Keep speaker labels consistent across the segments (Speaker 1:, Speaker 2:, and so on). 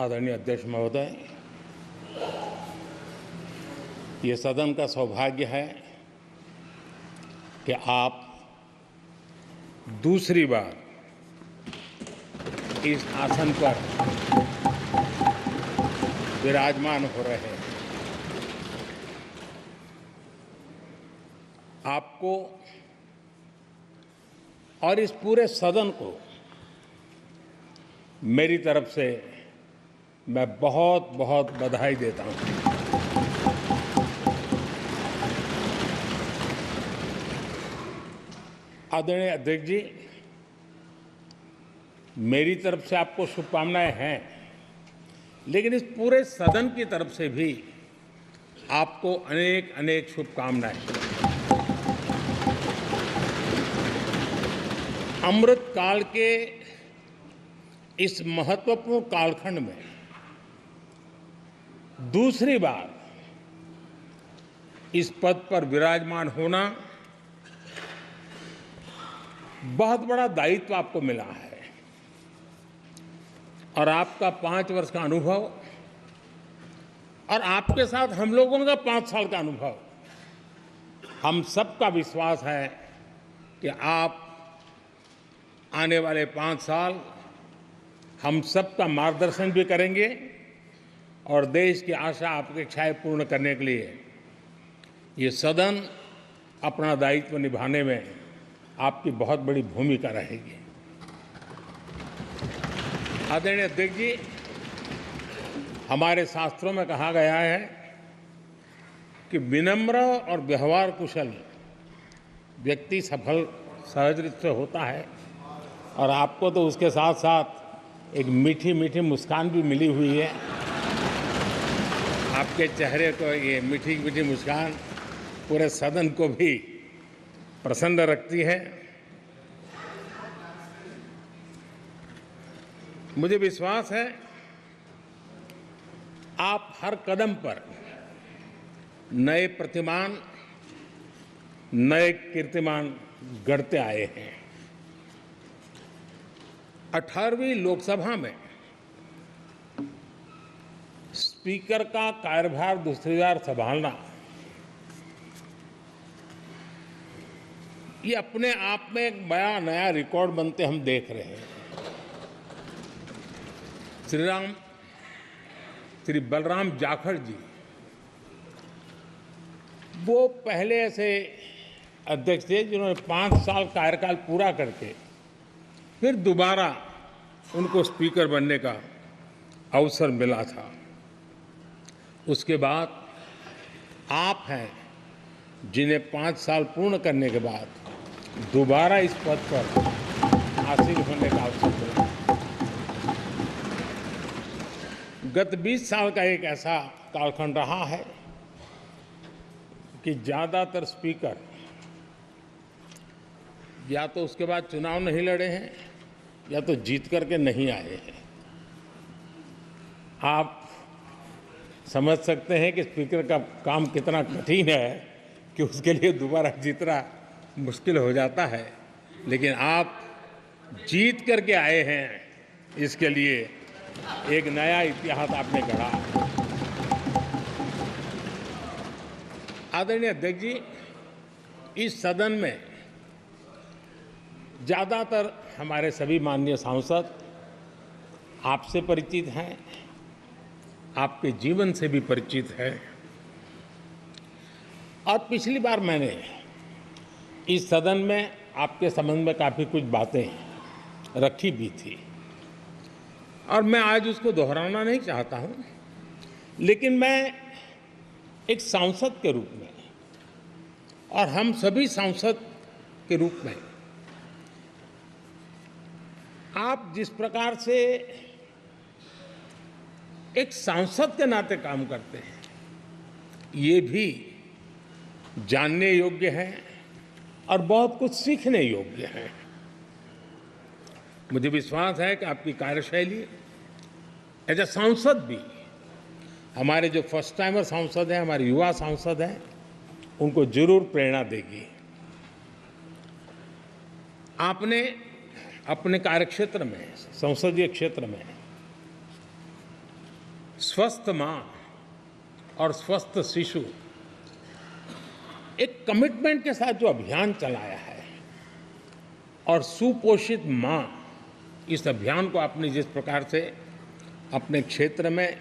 Speaker 1: आदरणीय अध्यक्ष महोदय, ये सदन का सौभाग्य है कि आप दूसरी बार इस आसन पर विराजमान हो रहे हैं। आपको और इस पूरे सदन को मेरी तरफ से मैं बहुत बहुत बधाई देता हूं। आदरणीय अध्यक्ष जी, मेरी तरफ से आपको शुभकामनाएं हैं, लेकिन इस पूरे सदन की तरफ से भी आपको अनेक अनेक शुभकामनाएं। अमृत काल के इस महत्वपूर्ण कालखंड में दूसरी बार इस पद पर विराजमान होना बहुत बड़ा दायित्व आपको मिला है और आपका 5 वर्ष का अनुभव और आपके साथ हम लोगों का 5 साल का अनुभव, हम सबका विश्वास है कि आप आने वाले 5 साल हम सबका मार्गदर्शन भी करेंगे और देश की आशा अपेक्षाएं पूर्ण करने के लिए ये सदन अपना दायित्व निभाने में आपकी बहुत बड़ी भूमिका रहेगी। आदरणीय अध्यक्ष जी, हमारे शास्त्रों में कहा गया है कि विनम्र और व्यवहार कुशल व्यक्ति सफल सहज रूप से होता है और आपको तो उसके साथ साथ एक मीठी मीठी मुस्कान भी मिली हुई है। आपके चेहरे को ये मीठी मीठी मुस्कान पूरे सदन को भी प्रसन्न रखती है। मुझे विश्वास है आप हर कदम पर नए प्रतिमान, नए कीर्तिमान गढ़ते आए हैं। 18वीं लोकसभा में स्पीकर का कार्यभार दूसरी बार संभालना ये अपने आप में एक बड़ा नया रिकॉर्ड बनते हम देख रहे हैं। श्री बलराम जाखड़ जी वो पहले ऐसे अध्यक्ष थे जिन्होंने 5 साल कार्यकाल पूरा करके फिर दोबारा उनको स्पीकर बनने का अवसर मिला था। उसके बाद आप हैं जिन्हें 5 साल पूर्ण करने के बाद दोबारा इस पद पर आसीन होने का अवसर मिला। गत 20 साल का एक ऐसा कालखंड रहा है कि ज़्यादातर स्पीकर या तो उसके बाद चुनाव नहीं लड़े हैं या तो जीत करके नहीं आए हैं। आप समझ सकते हैं कि स्पीकर का काम कितना कठिन है कि उसके लिए दोबारा जीतना मुश्किल हो जाता है, लेकिन आप जीत करके आए हैं, इसके लिए एक नया इतिहास आपने गढ़ा। आदरणीय अध्यक्ष जी, इस सदन में ज़्यादातर हमारे सभी माननीय सांसद आपसे परिचित हैं, आपके जीवन से भी परिचित है और पिछली बार मैंने इस सदन में आपके संबंध में काफ़ी कुछ बातें रखी भी थी और मैं आज उसको दोहराना नहीं चाहता हूं, लेकिन मैं एक सांसद के रूप में और हम सभी सांसद के रूप में आप जिस प्रकार से एक सांसद के नाते काम करते हैं, ये भी जानने योग्य है और बहुत कुछ सीखने योग्य है। मुझे विश्वास है कि आपकी कार्यशैली एज ए सांसद भी हमारे जो फर्स्ट टाइमर सांसद हैं, हमारे युवा सांसद हैं, उनको जरूर प्रेरणा देगी। आपने अपने कार्यक्षेत्र में, संसदीय क्षेत्र में स्वस्थ माँ और स्वस्थ शिशु एक कमिटमेंट के साथ जो अभियान चलाया है और सुपोषित माँ, इस अभियान को आपने जिस प्रकार से अपने क्षेत्र में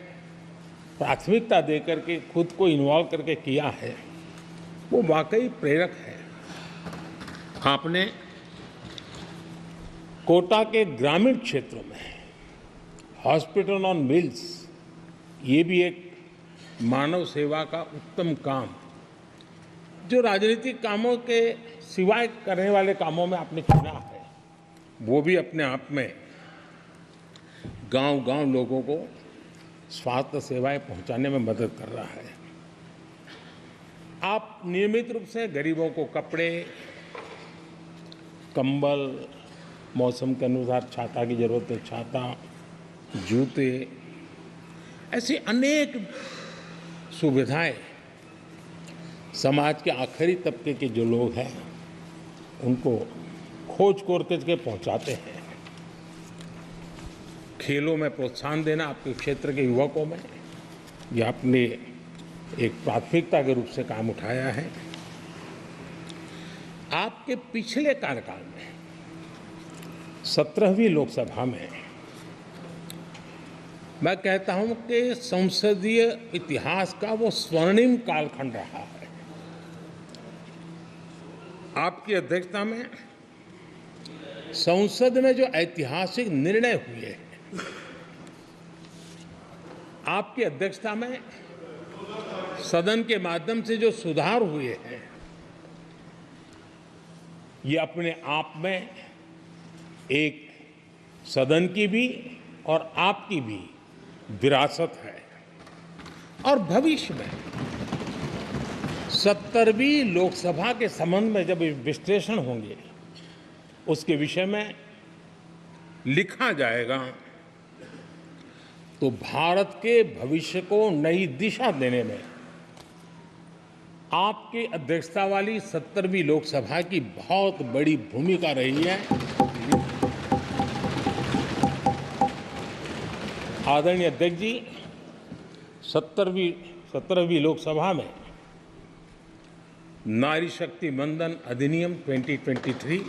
Speaker 1: प्राथमिकता देकर के खुद को इन्वॉल्व करके किया है, वो वाकई प्रेरक है। आपने कोटा के ग्रामीण क्षेत्रों में हॉस्पिटल ऑन व्हील्स, ये भी एक मानव सेवा का उत्तम काम, जो राजनीतिक कामों के सिवाय करने वाले कामों में आपने चुना है, वो भी अपने आप में गांव-गांव लोगों को स्वास्थ्य सेवाएं पहुंचाने में मदद कर रहा है। आप नियमित रूप से गरीबों को कपड़े, कंबल, मौसम के अनुसार छाता की जरूरत है छाता, जूते, ऐसी अनेक सुविधाएं समाज के आखिरी तबके के जो लोग हैं उनको खोज करके पहुंचाते हैं। खेलों में प्रोत्साहन देना आपके क्षेत्र के युवकों में, ये आपने एक प्राथमिकता के रूप से काम उठाया है। आपके पिछले कार्यकाल में 17वीं लोकसभा में मैं कहता हूं कि संसदीय इतिहास का वो स्वर्णिम कालखंड रहा है। आपकी अध्यक्षता में संसद में जो ऐतिहासिक निर्णय हुए हैं, आपकी अध्यक्षता में सदन के माध्यम से जो सुधार हुए हैं, ये अपने आप में एक सदन की भी और आपकी भी विरासत है। और भविष्य में 70वीं लोकसभा के संबंध में जब विश्लेषण होंगे, उसके विषय में लिखा जाएगा, तो भारत के भविष्य को नई दिशा देने में आपकी अध्यक्षता वाली 70वीं लोकसभा की बहुत बड़ी भूमिका रही है। आदरणीय अध्यक्ष जी, 17वीं लोकसभा में नारी शक्ति वंदन अधिनियम 2023,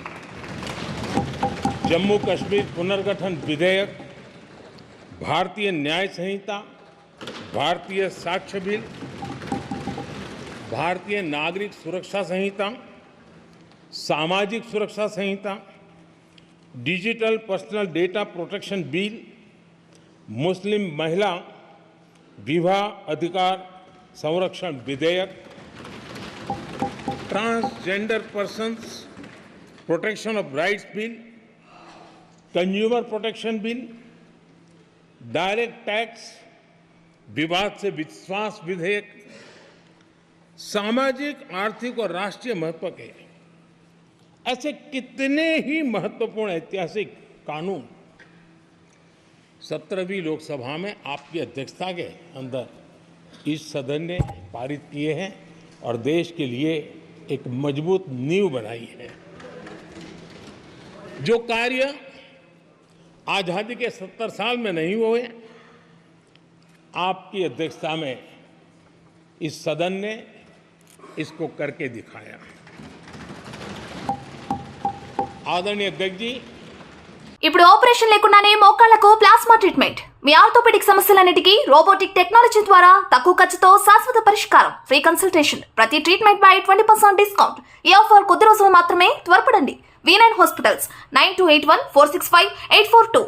Speaker 1: जम्मू कश्मीर पुनर्गठन विधेयक, भारतीय न्याय संहिता, भारतीय साक्ष्य बिल, भारतीय नागरिक सुरक्षा संहिता, सामाजिक सुरक्षा संहिता, digital personal data protection bill, मुस्लिम महिला विवाह अधिकार संरक्षण विधेयक, transgender persons protection of rights bill, consumer protection bill, direct tax विवाद से विश्वास विधेयक, सामाजिक, आर्थिक और राष्ट्रीय महत्व के ऐसे कितने ही महत्वपूर्ण ऐतिहासिक कानून 17वीं लोकसभा में आपकी अध्यक्षता के अंदर इस सदन ने पारित किए हैं और देश के लिए एक मजबूत नींव बनाई है। जो कार्य आजादी के 70 साल में नहीं हुए, आपकी अध्यक्षता में इस सदन ने इसको करके दिखाया। आदरणीय अध्यक्ष जी,
Speaker 2: ఇప్పుడు ఆపరేషన్ లేకుండానే మోకాళ్లకు ప్లాస్మా ట్రీట్మెంట్, మీ ఆర్థోపెడిక్ సమస్యలన్నిటికీ రోబోటిక్ టెక్నాలజీ ద్వారా తక్కువ ఖర్చుతో శాశ్వత పరిష్కారం, ఫ్రీ కన్సల్టేషన్, ప్రతి ట్రీట్మెంట్ పై 20% డిస్కౌంట్. ఈ ఆఫర్ కొద్ది రోజులు మాత్రమే, త్వరపడండి. V9 hospitals 9281465842